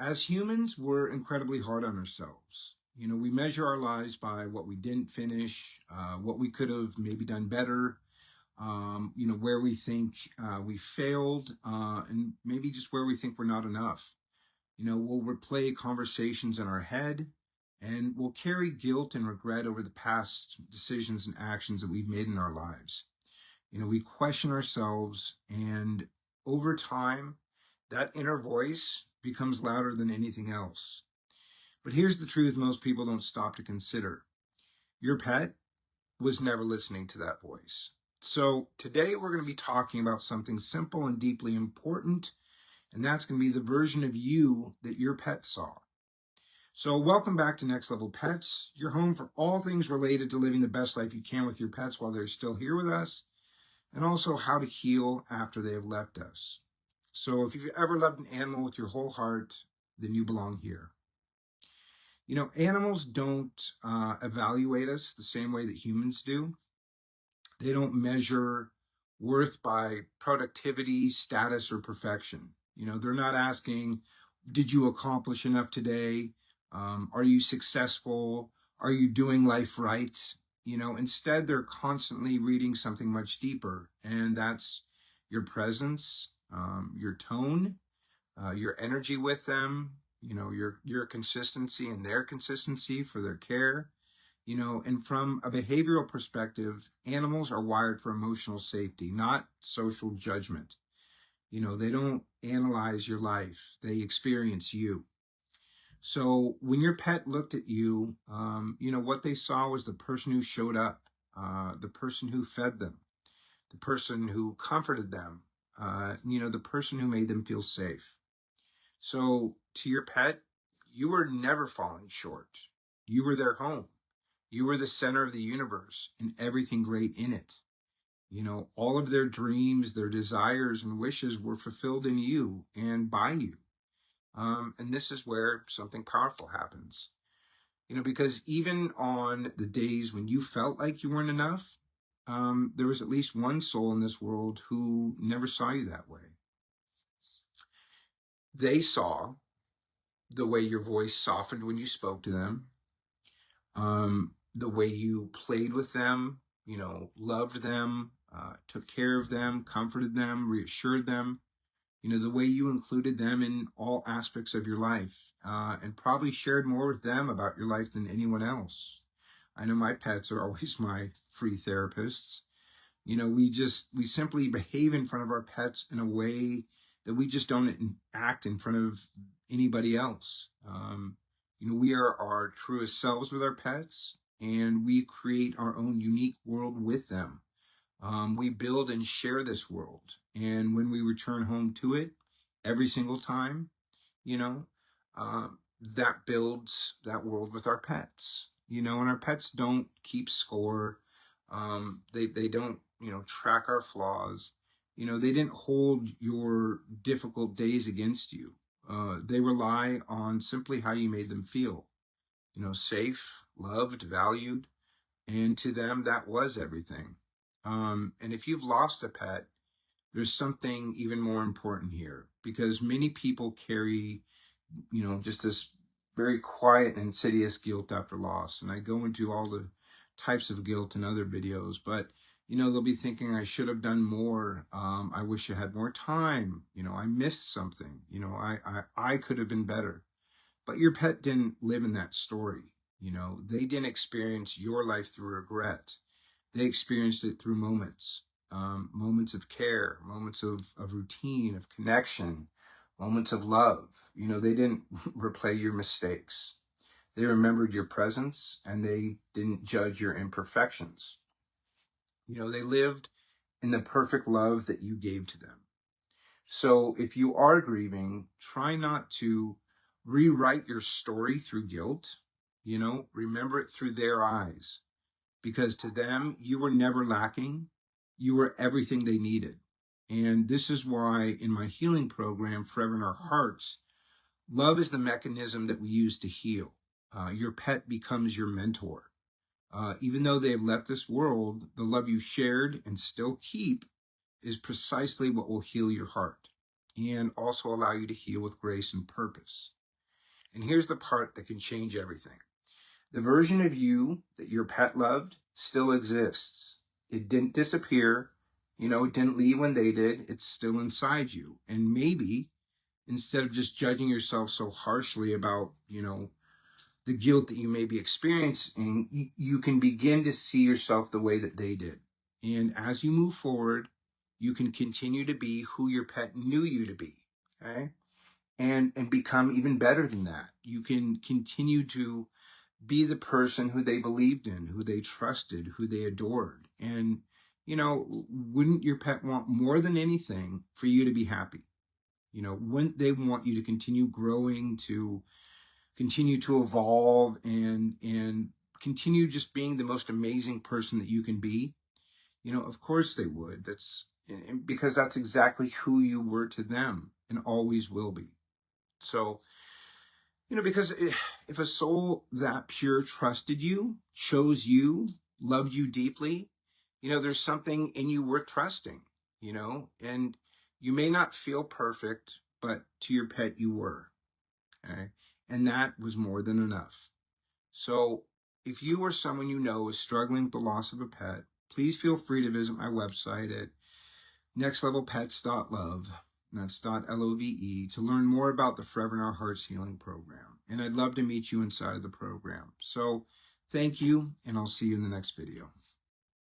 As humans, we're incredibly hard on ourselves. We measure our lives by what we didn't finish, what we could have maybe done better, where we think we failed, and maybe just where we think we're not enough. We'll replay conversations in our head, and we'll carry guilt and regret over the past decisions and actions that we've made in our lives. We question ourselves, and over time, that inner voice becomes louder than anything else. But here's the truth most people don't stop to consider. Your pet was never listening to that voice. So today we're going to be talking about something simple and deeply important, and that's going to be the version of you that your pet saw. So welcome back to Next Level Pets, your home for all things related to living the best life you can with your pets while they're still here with us, and also how to heal after they have left us. So if you've ever loved an animal with your whole heart, then you belong here. Animals don't evaluate us the same way that humans do. They don't measure worth by productivity, status, or perfection. They're not asking, did you accomplish enough today? Are you successful? Are you doing life right? Instead, they're constantly reading something much deeper, and that's your presence, your tone, your energy with them, your consistency and their consistency for their care. And from a behavioral perspective, animals are wired for emotional safety, not social judgment. They don't analyze your life, they experience you. So when your pet looked at you, what they saw was the person who showed up, the person who fed them, the person who comforted them, the person who made them feel safe. So to your pet, you were never falling short. You were their home. You were the center of the universe and everything great in it. All of their dreams, their desires and wishes were fulfilled in you and by you. And this is where something powerful happens. Because even on the days when you felt like you weren't enough, there was at least one soul in this world who never saw you that way. They saw the way your voice softened when you spoke to them, the way you played with them, loved them, took care of them, comforted them, reassured them, the way you included them in all aspects of your life, and probably shared more with them about your life than anyone else. I know my pets are always my free therapists. We simply behave in front of our pets in a way that we just don't act in front of anybody else. We are our truest selves with our pets, and we create our own unique world with them. We build and share this world. And when we return home to it every single time, that builds that world with our pets. And our pets don't keep score. They don't, track our flaws. They didn't hold your difficult days against you. They rely on simply how you made them feel, safe, loved, valued. And to them, that was everything. And if you've lost a pet, there's something even more important here, because many people carry, just this very quiet and insidious guilt after loss. And I go into all the types of guilt in other videos, but, they'll be thinking, I should have done more. I wish I had more time. I missed something. I could have been better. But your pet didn't live in that story. They didn't experience your life through regret. They experienced it through moments of care, moments of routine, of connection, moments of love. They didn't replay your mistakes. They remembered your presence, and they didn't judge your imperfections. They lived in the perfect love that you gave to them. So if you are grieving, try not to rewrite your story through guilt. Remember it through their eyes, because to them, you were never lacking. You were everything they needed. And this is why in my healing program, Forever in Our Hearts, love is the mechanism that we use to heal. Your pet becomes your mentor. Even though they have left this world, the love you shared and still keep is precisely what will heal your heart and also allow you to heal with grace and purpose. And here's the part that can change everything. The version of you that your pet loved still exists. It didn't disappear. It didn't leave when they did. It's still inside you. And maybe instead of just judging yourself so harshly about, the guilt that you may be experiencing, you can begin to see yourself the way that they did. And as you move forward, you can continue to be who your pet knew you to be. Okay. And become even better than that. You can continue to be the person who they believed in, who they trusted, who they adored. And, wouldn't your pet want more than anything for you to be happy? Wouldn't they want you to continue growing, to continue to evolve, and continue just being the most amazing person that you can be? Of course they would. Because that's exactly who you were to them and always will be. So, because if a soul that pure trusted you, chose you, loved you deeply, there's something in you worth trusting, and you may not feel perfect, but to your pet you were, okay? And that was more than enough. So if you or someone is struggling with the loss of a pet, please feel free to visit my website at nextlevelpets.love. That's .love, to learn more about the Forever in Our Hearts Healing Program. And I'd love to meet you inside of the program. So thank you, and I'll see you in the next video.